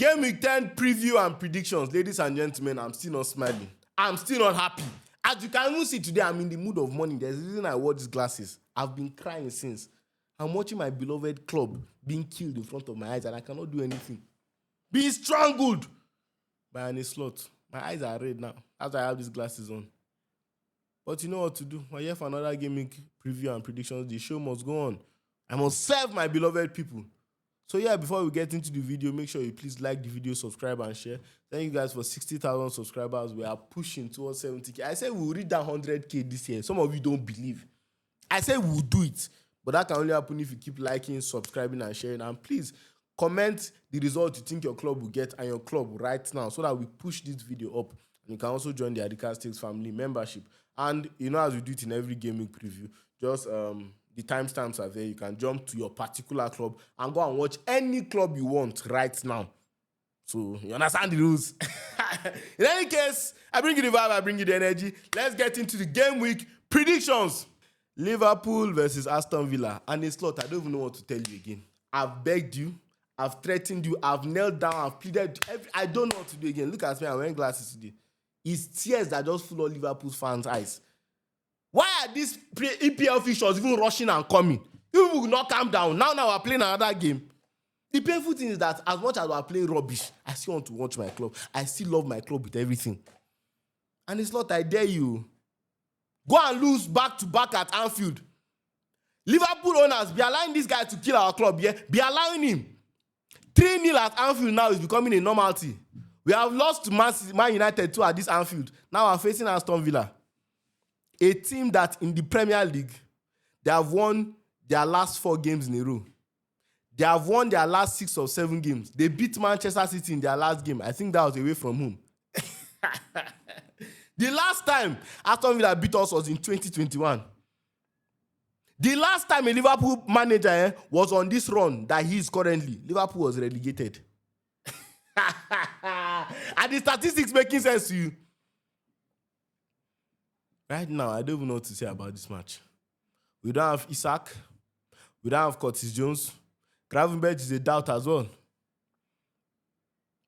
Game week 10 preview and predictions. Ladies and gentlemen, I'm still not smiling. I'm still not happy. As you can even see today, I'm in the mood of mourning. There's a reason I wore these glasses. I've been crying since. I'm watching my beloved club being killed in front of my eyes and I cannot do anything. Being strangled by Arne slot. My eyes are red now. That's why I have these glasses on. But you know what to do. We're here for another game week preview and predictions. The show must go on. I must serve my beloved people. So yeah, before we get into the video, make sure you please like the video, subscribe, and share. Thank you guys for 60,000 subscribers. We are pushing towards 70K. I said we'll reach that 100K this year. Some of you don't believe. I said we'll do it. But that can only happen if you keep liking, subscribing, and sharing. And please, comment the result you think your club will get and your club right now so that we push this video up. And you can also join the Adika Stakes family membership. And you know, as we do it in every gaming preview, just the timestamps are there. You can jump to your particular club and go and watch any club you want right now. So you understand the rules. In any case, I bring you the vibe, I bring you the energy. Let's get into the game week predictions. Liverpool versus Aston Villa. And it's slot, I don't even know what to tell you again. I've begged you, I've threatened you, I've knelt down, I've pleaded. I don't know what to do again. Look at me, I'm wearing glasses today. It's tears that just full of Liverpool fans' eyes. Why are these EPL officials even rushing and coming? You will not calm down. Now we're playing another game. The painful thing is that as much as we're playing rubbish, I still want to watch my club. I still love my club with everything. And it's not, I dare you. Go and lose back-to-back at Anfield. Liverpool owners, be allowing this guy to kill our club, yeah? Be allowing him. 3-0 at Anfield now is becoming a normality. We have lost to Man United 2 at this Anfield. Now we're facing Aston Villa. A team that in the Premier League, they have won their last 4 games in a row. They have won their last 6 or 7 games. They beat Manchester City in their last game. I think that was away from home. The last time Aston Villa beat us was in 2021. The last time a Liverpool manager was on this run that he is currently, Liverpool was relegated. Are the statistics making sense to you? Right now, I don't even know what to say about this match. We don't have Isak. We don't have Curtis Jones. Gravenberch is a doubt as well.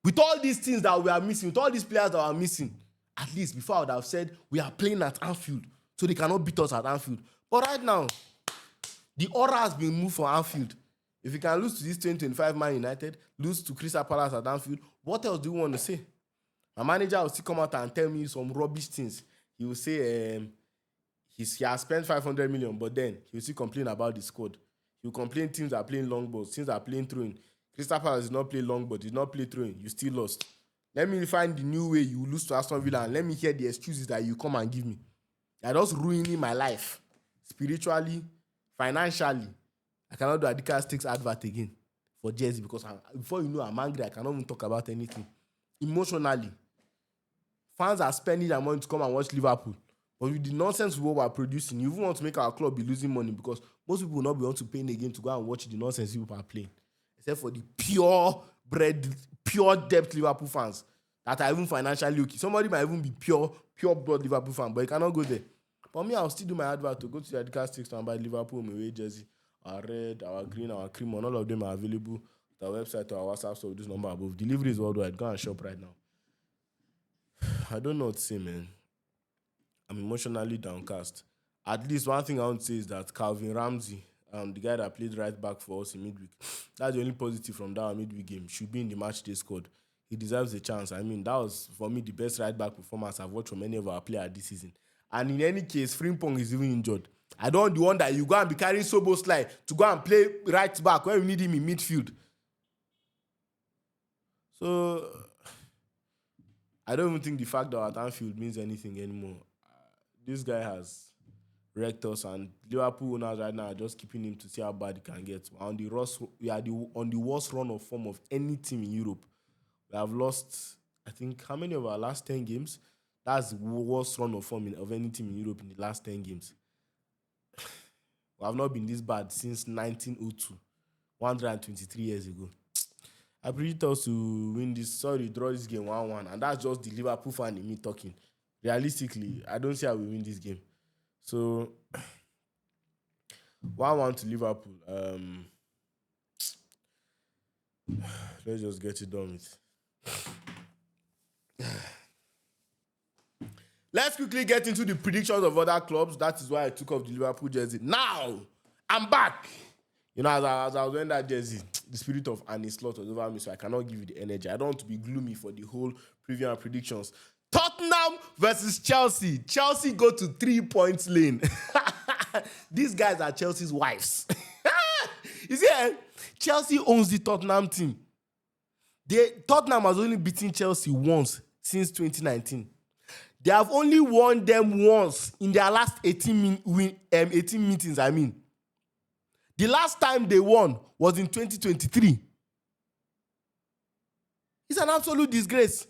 With all these things that we are missing, with all these players that are missing, at least before I would have said we are playing at Anfield, so they cannot beat us at Anfield. But right now, the aura has been moved from Anfield. If you can lose to this 2025 Man United, lose to Crystal Palace at Anfield, what else do you want to say? My manager will still come out and tell me some rubbish things. He will say he has spent 500 million, but then he will still complain about the squad. He will complain teams are playing long balls, teams are playing throwing. Crystal Palace did not play long ball, did not play throwing. You still lost. Let me find the new way you lose to Aston Villa and let me hear the excuses that you come and give me. You're just ruining my life. Spiritually, financially. I cannot do Adika Stakes advert again for Jersey because before you know I'm angry, I cannot even talk about anything. Emotionally. Fans are spending their money to come and watch Liverpool. But with the nonsense we are producing, you even want to make our club be losing money because most people will not be able to pay again to go and watch the nonsense people are playing. Except for the pure-bred, pure-depth Liverpool fans that are even financially okay. Somebody might even be pure-blood Liverpool fan, but you cannot go there. But me, I'll still do my advert to go to the Adika Stakes and buy Liverpool away jersey. Our red, our green, our cream, and all of them are available at our website or our WhatsApp, so this number above. Delivery is worldwide. Go and shop right now. I don't know what to say, man. I'm emotionally downcast. At least one thing I want to say is that Calvin Ramsey, the guy that played right back for us in midweek, that's the only positive from that midweek game, should be in the match day squad. He deserves a chance. I mean, that was, for me, the best right back performance I've watched from any of our players this season. And in any case, Frimpong is even injured. I don't want the one that you go and be carrying Soboslai to go and play right back when we need him in midfield. So, I don't even think the fact that at Anfield means anything anymore. This guy has wrecked us, and Liverpool owners right now are just keeping him to see how bad he can get. We are on the worst run of form of any team in Europe. We have lost, I think, how many of our last 10 games? That's the worst run of form of any team in Europe in the last 10 games. We have not been this bad since 1902, 123 years ago. I predict us to win this, draw this game 1-1, and that's just the Liverpool fan in me talking. Realistically, I don't see how we win this game. So, 1-1 to Liverpool. Let's just get it done with. Let's quickly get into the predictions of other clubs. That is why I took off the Liverpool jersey. Now, I'm back. You know, as I was wearing that jersey, the spirit of Arne was over me, so I cannot give you the energy. I don't want to be gloomy for the whole preview and predictions. Tottenham versus Chelsea. Chelsea go to 3 points lane. These guys are Chelsea's wives. You see, Chelsea owns the Tottenham team. Tottenham has only beaten Chelsea once since 2019. They have only won them once in their last 18 meetings, I mean. The last time they won was in 2023. It's an absolute disgrace.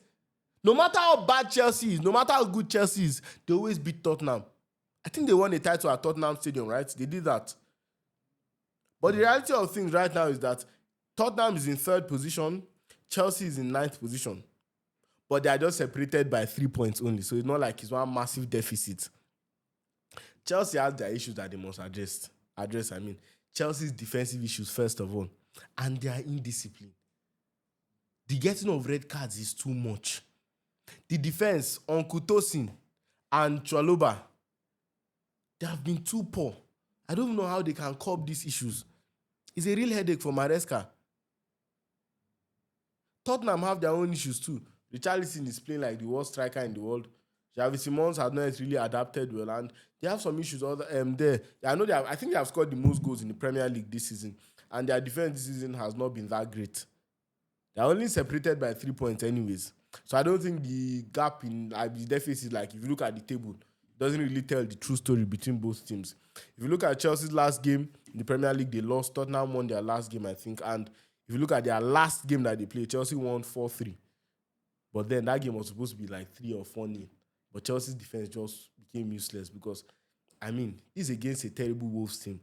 No matter how bad Chelsea is, no matter how good Chelsea is, they always beat Tottenham. I think they won a title at Tottenham Stadium, right? They did that. But the reality of things right now is that Tottenham is in 3rd position, Chelsea is in 9th position. But they are just separated by 3 points only. So it's not like it's one massive deficit. Chelsea has their issues that they must address. Chelsea's defensive issues, first of all. And their indiscipline. The getting of red cards is too much. The defense on Kutosin and Chalobah, they have been too poor. I don't know how they can curb these issues. It's a real headache for Maresca. Tottenham have their own issues too. Richarlison is playing like the worst striker in the world. Xavi Simons has not really adapted well, and they have some issues there. I think they have scored the most goals in the Premier League this season, and their defense this season has not been that great. They are only separated by 3 points anyways. So I don't think the gap in the deficit, like if you look at the table, doesn't really tell the true story between both teams. If you look at Chelsea's last game in the Premier League, they lost. Tottenham won their last game, I think, and if you look at their last game that they played, Chelsea won 4-3. But then that game was supposed to be like 3 or 4-0. But Chelsea's defense just became useless because, it's against a terrible Wolves team.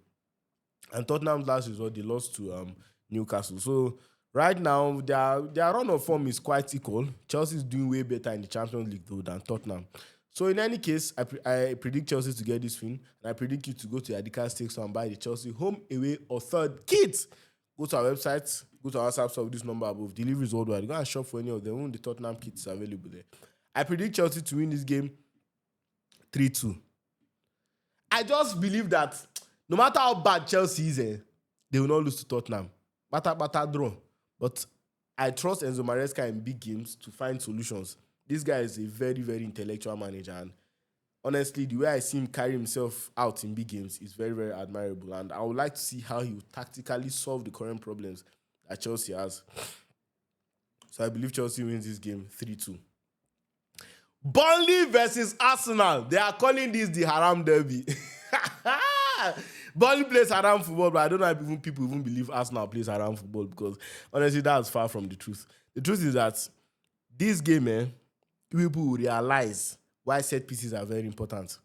And Tottenham's last result, they lost to Newcastle. So right now, their run of form is quite equal. Chelsea's doing way better in the Champions League though than Tottenham. So in any case, I predict Chelsea to get this win. And I predict you to go to Adika Stakes and buy the Chelsea home, away, or third kit. Go to our website, go to our WhatsApp store with this number above. Deliveries worldwide. Go and shop for any of them. Even the Tottenham kits are available there. I predict Chelsea to win this game 3-2. I just believe that no matter how bad Chelsea is, they will not lose to Tottenham. Bata draw. But I trust Enzo Maresca in big games to find solutions. This guy is a very, very intellectual manager. And honestly, the way I see him carry himself out in big games is very, very admirable. And I would like to see how he will tactically solve the current problems that Chelsea has. So I believe Chelsea wins this game 3-2. Burnley versus Arsenal. They are calling this the Haram Derby. Burnley plays Haram football, but I don't know if people even believe Arsenal plays Haram football because honestly, that's far from the truth. The truth is that this game, people will realize why set pieces are very important.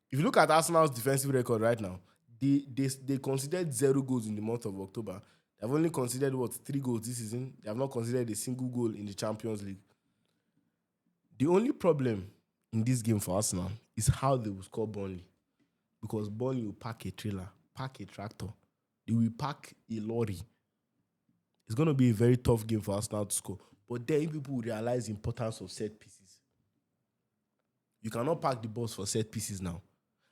If you look at Arsenal's defensive record right now, they considered 0 goals in the month of October. They've only considered 3 goals this season. They have not considered a single goal in the Champions League. The only problem in this game for Arsenal is how they will score Burnley. Because Burnley will pack a trailer, pack a tractor. They will pack a lorry. It's going to be a very tough game for Arsenal to score. But then people will realize the importance of set pieces. You cannot park the bus for set pieces now.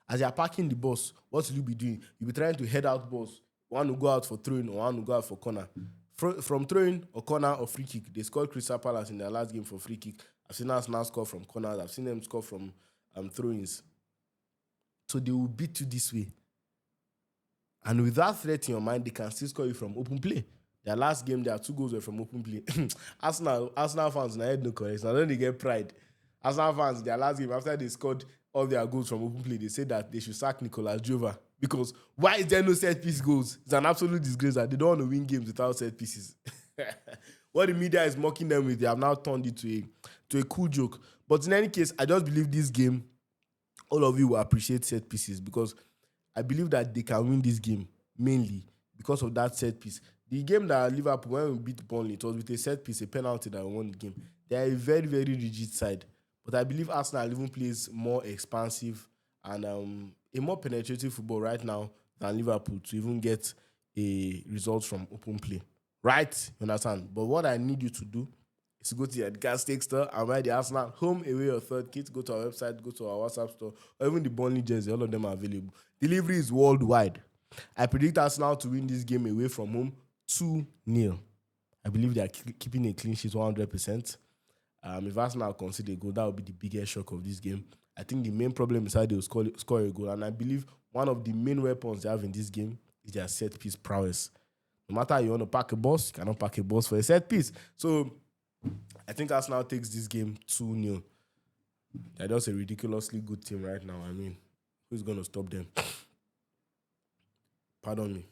As you are parking the bus, what will you be doing? You'll be trying to head out bus. One will go out for throwing or one will go out for corner. From throwing or corner or free kick, they scored Crystal Palace in their last game for free kick. I've seen Arsenal score from corners. I've seen them score from throw-ins. So they will beat you this way. And with that threat in your mind, they can still score you from open play. Their last game, their 2 goals were from open play. Arsenal fans, I had no correction. I don't they get pride. Arsenal fans, their last game, after they scored all their goals from open play, they said that they should sack Nicolas Jova. Because why is there no set-piece goals? It's an absolute disgrace that they don't want to win games without set-pieces. What the media is mocking them with, they have now turned it to a cool joke. But in any case, I just believe this game, all of you will appreciate set pieces because I believe that they can win this game mainly because of that set piece. The game that Liverpool, when we beat Burnley, it was with a set piece, a penalty that won the game. They are a very, very rigid side. But I believe Arsenal even plays more expansive and a more penetrative football right now than Liverpool to even get a result from open play. Right? You understand? But what I need you to do is to go to your gas steak store and buy the Arsenal home, away, or third kit. Go to our website, go to our WhatsApp store, or even the Burnley jersey. All of them are available. Delivery is worldwide. I predict Arsenal to win this game away from home 2-0. I believe they are keeping a clean sheet 100%. If Arsenal concede a goal, that would be the biggest shock of this game. I think the main problem is how they will score a goal. And I believe one of the main weapons they have in this game is their set-piece prowess. No matter how you want to pack a bus, you cannot pack a bus for a set-piece. So I think Arsenal takes this game 2-0. They're just a ridiculously good team right now. I mean, who's going to stop them? Pardon me.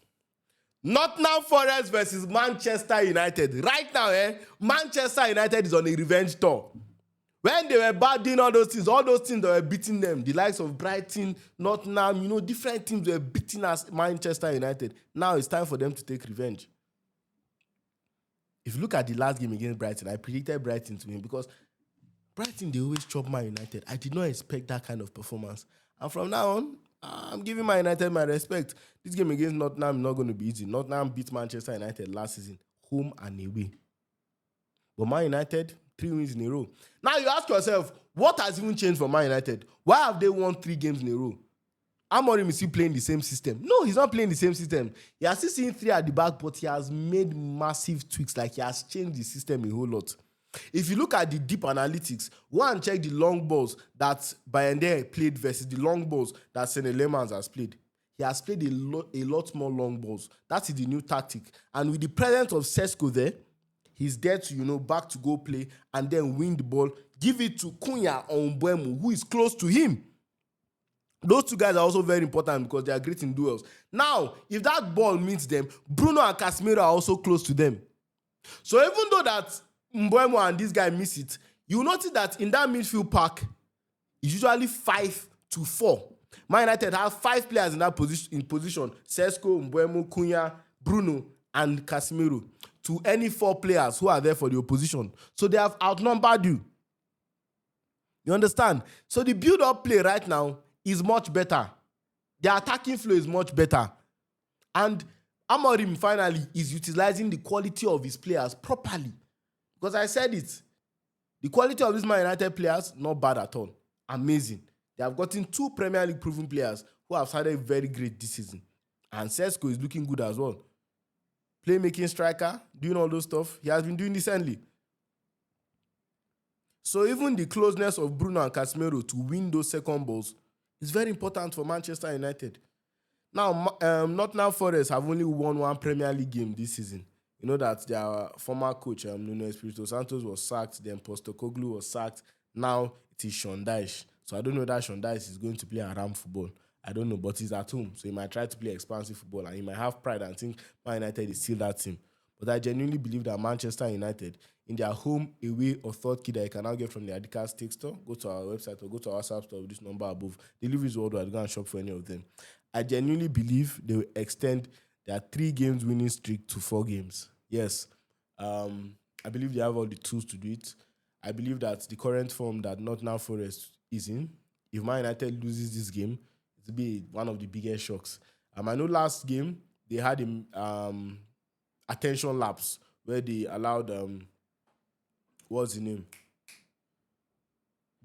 Nottingham Forest versus Manchester United. Right now, Manchester United is on a revenge tour. When they were bad doing all those things that were beating them, the likes of Brighton, Nottingham, different teams were beating us, Manchester United. Now it's time for them to take revenge. If you look at the last game against Brighton, I predicted Brighton to win because Brighton, they always chop Man United. I did not expect that kind of performance. And from now on, I'm giving Man United my respect. This game against Nottingham is not going to be easy. Nottingham beat Manchester United last season, home and away. But Man United, 3 wins in a row. Now you ask yourself, what has even changed for Man United? Why have they won 3 games in a row? Amorim is still playing the same system. No, he's not playing the same system. He has still seen 3 at the back, but he has made massive tweaks. Like he has changed the system a whole lot. If you look at the deep analytics, go and check the long balls that Bayende played versus the long balls that Sene Lemans has played. He has played a lot more long balls. That is the new tactic. And with the presence of Sesko there, he's there to, back to go play and then win the ball, give it to Cunha or Mbeumo, who is close to him. Those 2 guys are also very important because they are great in duels. Now, if that ball meets them, Bruno and Casemiro are also close to them. So even though that Mbeumo and this guy miss it, you will notice that in that midfield pack, it's usually 5-4. Man United have 5 players in that position. Sesko, Mbeumo, Cunha, Bruno, and Casemiro. To any 4 players who are there for the opposition. So they have outnumbered you. You understand? So the build-up play right now is much better. The attacking flow is much better. And Amorim finally is utilizing the quality of his players properly. Because I said it. The quality of these Man United players, not bad at all. Amazing. They have gotten 2 Premier League proven players who have started very great this season. And Sesko is looking good as well. Playmaking striker, doing all those stuff. He has been doing decently. So even the closeness of Bruno and Casemiro to win those second balls is very important for Manchester United. Now, Nottingham Forest have only won 1 Premier League game this season. You know that their former coach, Nuno Espirito Santos, was sacked. Then Postecoglou was sacked. Now it is Sean Dyche. So I don't know that Sean Dyche is going to play around football. I don't know, but he's at home. So he might try to play expansive football and he might have pride and think Man United is still that team. But I genuinely believe that Manchester United, in their home, away, or third kit that you can now get from the Adidas Steak Store, go to our website or go to our WhatsApp store with this number above. Delivery is worldwide. Go and shop for any of them. I genuinely believe they will extend their 3 games winning streak to 4 games. Yes. I believe they have all the tools to do it. I believe that the current form that Nottingham Forest is in, if Man United loses this game, it will be one of the biggest shocks. I know last game, they had attention lapse where they allowed, what's his name?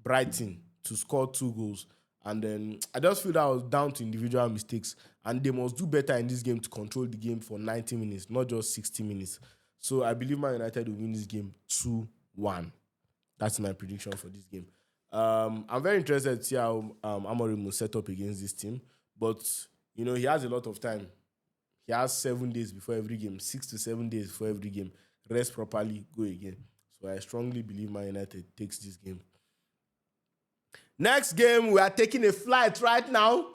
Brighton to score 2 goals. And then I just feel that was down to individual mistakes. And they must do better in this game to control the game for 90 minutes, not just 60 minutes. So I believe Man United will win this game 2-1. That's my prediction for this game. I'm very interested to see how Amorim will set up against this team. But, he has a lot of time. He has 7 days before every game, 6 to 7 days before every game. Rest properly, go again. So I strongly believe Man United takes this game. Next game, we are taking a flight right now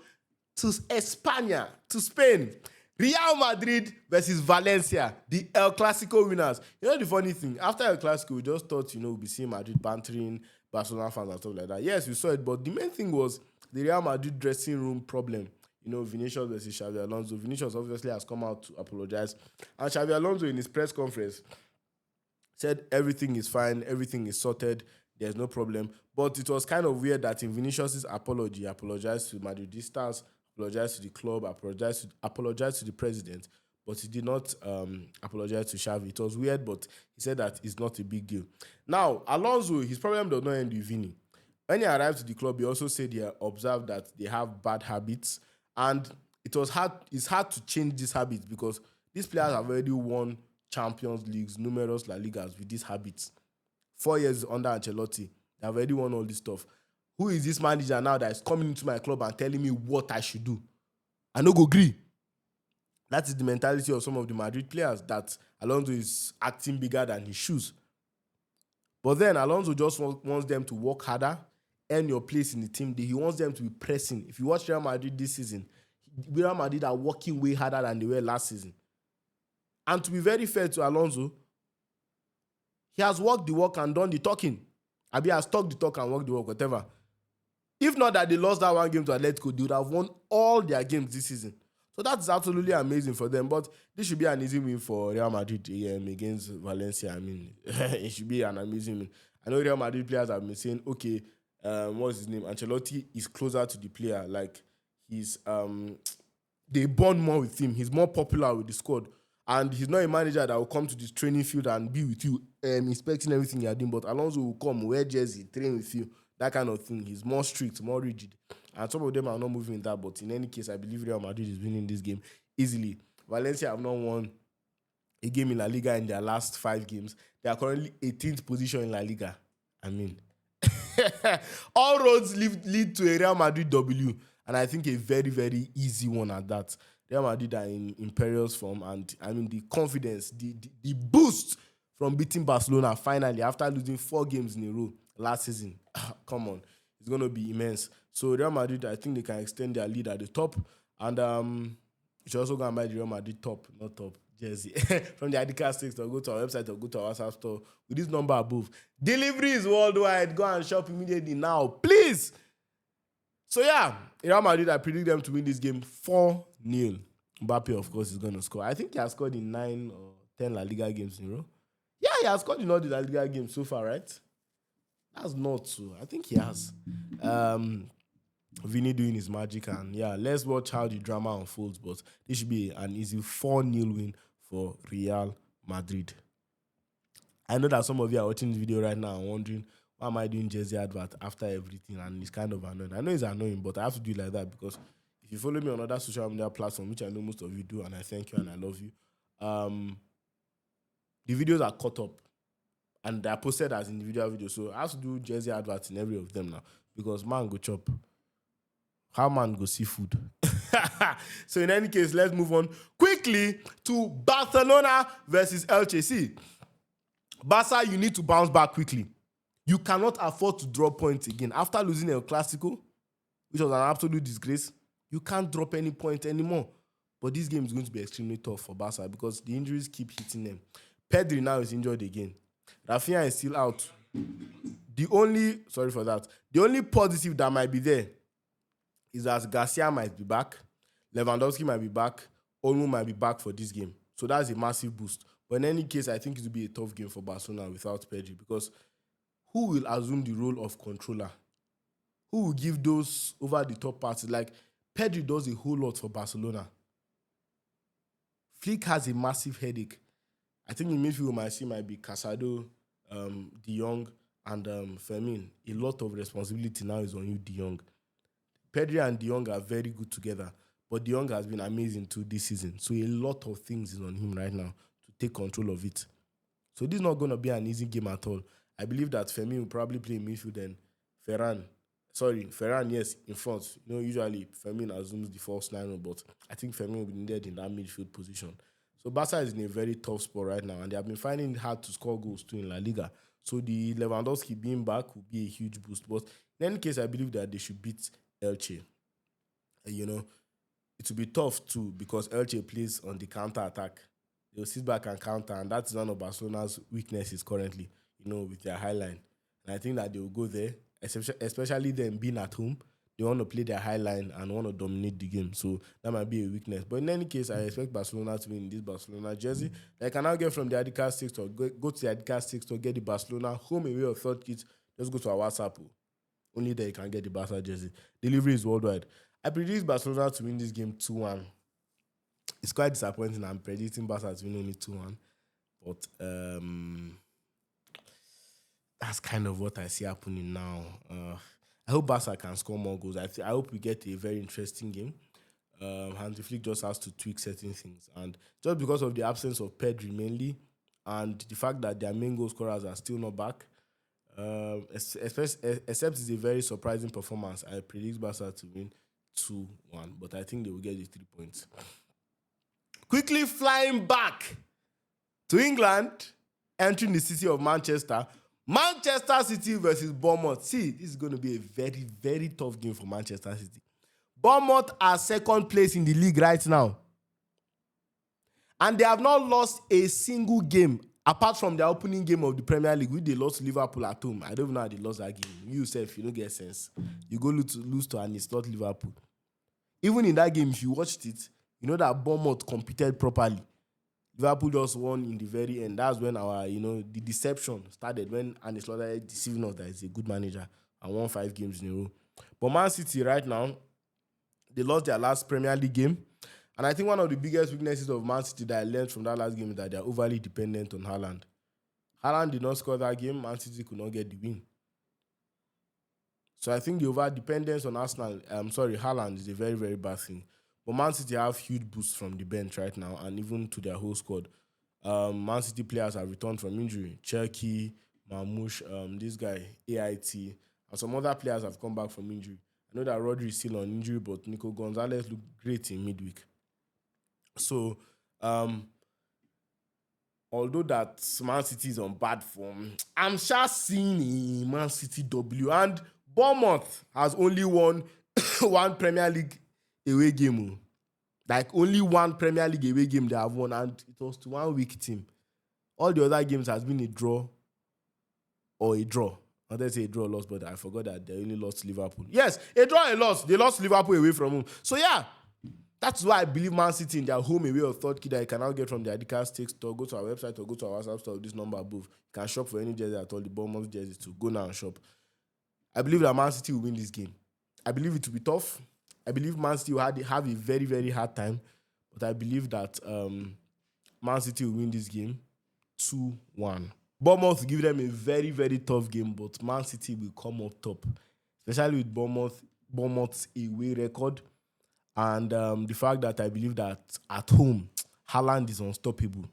to España, to Spain. Real Madrid versus Valencia, the El Clasico winners. You know the funny thing? After El Clasico, we just thought, we'll be seeing Madrid bantering Barcelona fans and stuff like that. Yes, we saw it, but the main thing was the Real Madrid dressing room problem. Vinicius versus Xabi Alonso. Vinicius obviously has come out to apologize. And Xabi Alonso in his press conference said everything is fine, everything is sorted, there's no problem. But it was kind of weird that in Vinicius' apology, he apologized to Madridistas, apologized to the club, apologized to the president. but he did not apologize to Xavi. It was weird, but he said that it's not a big deal. Now, Alonso, his problem does not end with Vini. When he arrived to the club, he also said he observed that they have bad habits, and it's hard to change these habits because these players have already won Champions Leagues, numerous La Ligas with these habits. 4 years under Ancelotti, they have already won all this stuff. Who is this manager now that is coming into my club and telling me what I should do? I no go agree. That is the mentality of some of the Madrid players, that Alonso is acting bigger than his shoes. But then Alonso just wants them to work harder, earn your place in the team. He wants them to be pressing. If you watch Real Madrid this season, Real Madrid are working way harder than they were last season. And to be very fair to Alonso, he has walked the walk and done the talking. Abi has talked the talk and walked the walk, whatever. If not that they lost that one game to Atletico, they would have won all their games this season. So that's absolutely amazing for them. But this should be an easy win for Real Madrid against Valencia. I mean, it should be an amazing win. I know Real Madrid players have been saying, okay, what's his name? Ancelotti is closer to the player. Like, they bond more with him. He's more popular with the squad. And he's not a manager that will come to this training field and be with you, inspecting everything you're doing. But Alonso will come, wear jersey, train with you, that kind of thing. He's more strict, more rigid. And some of them are not moving in that. But in any case, I believe Real Madrid is winning this game easily. Valencia have not won a game in La Liga in their last 5 games. They are currently 18th position in La Liga. I mean, all roads lead to a Real Madrid W. And I think a very, very easy one at that. Real Madrid are in imperious form, and I mean the confidence, the boost from beating Barcelona finally after losing 4 games in a row last season. Come on, it's going to be immense. So Real Madrid, I think they can extend their lead at the top, and you should also go and buy the Real Madrid not top jersey from the ID card sticks, or go to our website or go to our WhatsApp store with this number above. Delivery is worldwide. Go and shop immediately now, please. So yeah, Real Madrid, I predict them to win this game 4-0. Mbappe, of course, is going to score. I think he has scored in 9 or 10 La Liga games in a row. Yeah, he has scored in all the La Liga games so far, right? That's not so. I think he has. Vini doing his magic, and yeah, let's watch how the drama unfolds. But this should be an easy 4-0 win for Real Madrid. I know that some of you are watching this video right now and wondering, why am I doing jersey advert after everything? And it's kind of annoying. I know it's annoying, but I have to do it like that because if you follow me on other social media platforms, which I know most of you do, and I thank you and I love you, the videos are cut up and they are posted as individual videos. So I have to do jersey adverts in every of them now because man go chop. How man go see food? So in any case, let's move on quickly to Barcelona versus Elche. See, Barca, you need to bounce back quickly. You cannot afford to drop points again. After losing El Clasico, which was an absolute disgrace, you can't drop any point anymore. But this game is going to be extremely tough for Barca because the injuries keep hitting them. Pedri now is injured again. Rafinha is still out. The only positive that might be there is that Garcia might be back, Lewandowski might be back, Olmo might be back for this game. So that's a massive boost. But in any case, I think it will be a tough game for Barcelona without Pedri because who will assume the role of controller? Who will give those over-the-top passes? Like, Pedri does a whole lot for Barcelona. Flick has a massive headache. I think in midfield might be Casado, De Jong, and Fermin. A lot of responsibility now is on you, De Jong. Pedri and De Jong are very good together, but De Jong has been amazing too this season. So a lot of things is on him right now to take control of it. So this is not going to be an easy game at all. I believe that Fermin will probably play in midfield and Ferran, yes, in front. You know, usually Fermin assumes the false line, but I think Fermin will be needed in that midfield position. So Barca is in a very tough spot right now, and they have been finding it hard to score goals too in La Liga. So the Lewandowski being back will be a huge boost. But in any case, I believe that they should beat Elche. You know, it will be tough too because Elche plays on the counter-attack. They'll sit back and counter, and that's one of Barcelona's weaknesses currently, you know, with their high line. And I think that they will go there, especially them being at home. They want to play their high line and want to dominate the game. So that might be a weakness. But in any case, I expect Barcelona to win this Barcelona jersey. They can now get from the Adidas 6 or go to the Adidas 6 to get the Barcelona home away or third kit. Just go to our WhatsApp. Only there you can get the Barca jersey. Delivery is worldwide. I predict Barcelona to win this game 2-1. it's quite disappointing. I'm predicting Barca to win only 2-1. But that's kind of what I see happening now. I hope Barca can score more goals. I hope we get a very interesting game. Hansi Flick just has to tweak certain things. And just because of the absence of Pedri mainly, and the fact that their main goal scorers are still not back, except it's a very surprising performance, I predict Barca to win 2-1. But I think they will get the 3 points. Quickly flying back to England, entering the city of Manchester. Manchester City versus Bournemouth. See, this is going to be a very, very tough game for Manchester City. Bournemouth are second place in the league right now. And they have not lost a single game apart from the opening game of the Premier League, which they lost to Liverpool at home. I don't even know how they lost that game. You yourself, you don't get sense. You go lose to and it's not Liverpool. Even in that game, if you watched it, you know that Bournemouth competed properly. Liverpool just won in the very end. That's when the deception started, when Arne started deceiving us that he's a good manager and won 5 games in a row. But Man City right now, they lost their last Premier League game. And I think one of the biggest weaknesses of Man City that I learned from that last game is that they're overly dependent on Haaland. Haaland did not score that game. Man City could not get the win. So I think the over-dependence on Haaland is a very, very bad thing. But Man City have huge boosts from the bench right now and even to their whole squad. Man City players have returned from injury. Cherki, Mamouche, this guy, AIT, and some other players have come back from injury. I know that Rodri is still on injury, but Nico Gonzalez looked great in midweek. So, although that Man City is on bad form, I'm just seeing a Man City W. And Bournemouth has only won one Premier League away game. Like only one Premier League away game they have won, and it was to one weak team. All the other games has been a draw or a draw. I wanted to say a draw loss, but I forgot that they only lost to Liverpool. Yes, a draw, a loss. They lost Liverpool away from home. So yeah, that's why I believe Man City in their home away of third key that you can now get from the Adidas Take store. Go to our website or go to our WhatsApp store with this number above. You can shop for any jersey at all, the Bournemouth jerseys too. Go now and shop. I believe that Man City will win this game. I believe it will be tough. I believe Man City will have a very, very hard time. But I believe that Man City will win this game 2-1. Bournemouth will give them a very, very tough game, but Man City will come up top. Especially with Bournemouth's away record. And the fact that I believe that at home, Haaland is unstoppable.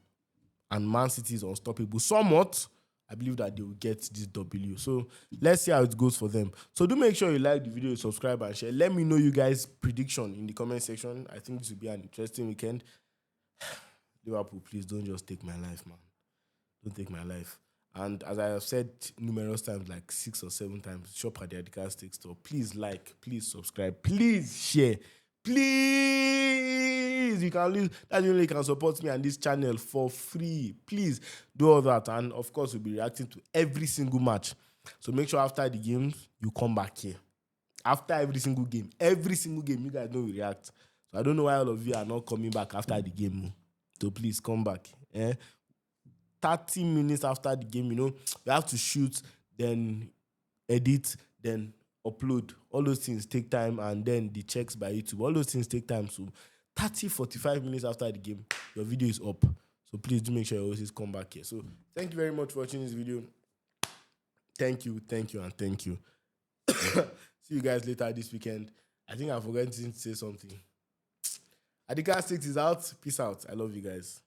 And Man City is unstoppable. Somewhat, I believe that they will get this W. So let's see how it goes for them. So do make sure you like the video, subscribe, and share. Let me know you guys' prediction in the comment section. I think this will be an interesting weekend. Liverpool, please don't just take my life, man. Don't take my life. And as I have said numerous times, like 6 or 7 times, shop at the Adidas Take store. Please like, please subscribe, please share. Please, you can lose. That's the only way you can support me and this channel for free. Please do all that. And of course, we'll be reacting to every single match. So make sure after the games, you come back here. After every single game, you guys know we react. So I don't know why all of you are not coming back after the game. So please come back. 30 minutes after the game, you have to shoot, then edit, then upload. All those things take time, and then the checks by YouTube. All those things take time. So 30-45 minutes after the game, your video is up. So please do make sure you always come back here. So thank you very much for watching this video. Thank you, and thank you. See you guys later this weekend. I think I forgot to say something. Adidas 6 is out. Peace out. I love you guys.